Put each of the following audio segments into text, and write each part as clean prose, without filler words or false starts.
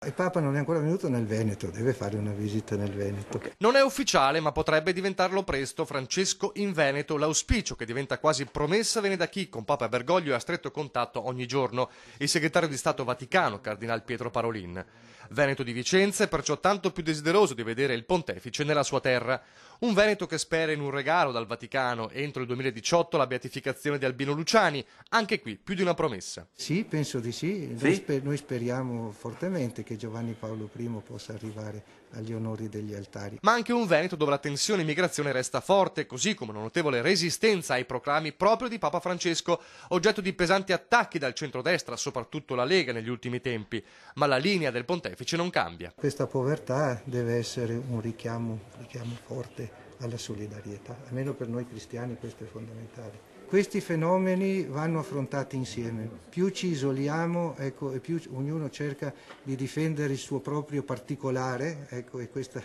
Il Papa non è ancora venuto nel Veneto, deve fare una visita nel Veneto. Non è ufficiale, ma potrebbe diventarlo presto. Francesco in Veneto. L'auspicio, che diventa quasi promessa, viene da chi con Papa Bergoglio è a stretto contatto ogni giorno, il segretario di Stato Vaticano, Cardinal Pietro Parolin. Veneto di Vicenza è perciò tanto più desideroso di vedere il pontefice nella sua terra. Un Veneto che spera in un regalo dal Vaticano entro il 2018 la beatificazione di Albino Luciani. Anche qui più di una promessa. Sì, penso di sì. Sì? Noi speriamo fortemente che Giovanni Paolo I possa arrivare agli onori degli altari. Ma anche un Veneto dove la tensione immigrazione resta forte, così come una notevole resistenza ai proclami proprio di Papa Francesco, oggetto di pesanti attacchi dal centrodestra, soprattutto la Lega negli ultimi tempi. Ma la linea del pontefice non cambia. Questa povertà deve essere un richiamo forte alla solidarietà, almeno per noi cristiani questo è fondamentale. Questi fenomeni vanno affrontati insieme. Più ci isoliamo, ecco, e più ognuno cerca di difendere il suo proprio particolare, ecco, e questa,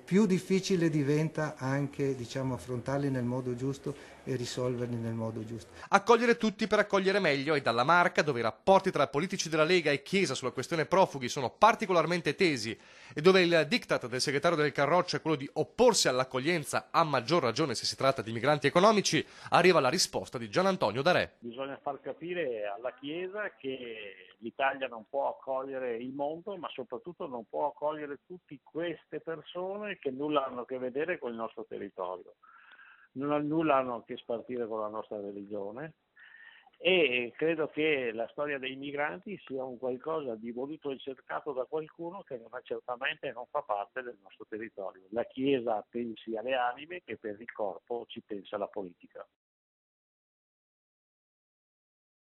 più difficile diventa anche, diciamo, affrontarli nel modo giusto e risolverli nel modo giusto. Accogliere tutti per accogliere meglio, e dalla Marca, dove i rapporti tra politici della Lega e Chiesa sulla questione profughi sono particolarmente tesi e dove il diktat del segretario del Carroccio è quello di opporsi all'accoglienza, a maggior ragione se si tratta di migranti economici, arriva la risposta di Gian Antonio Darè. Bisogna far capire alla Chiesa che l'Italia non può accogliere il mondo, ma soprattutto non può accogliere tutte queste persone che nulla hanno a che vedere con il nostro territorio, nulla hanno a che spartire con la nostra religione. E credo che la storia dei migranti sia un qualcosa di voluto e cercato da qualcuno che certamente non fa parte del nostro territorio. La Chiesa pensi alle anime, che per il corpo ci pensa la politica.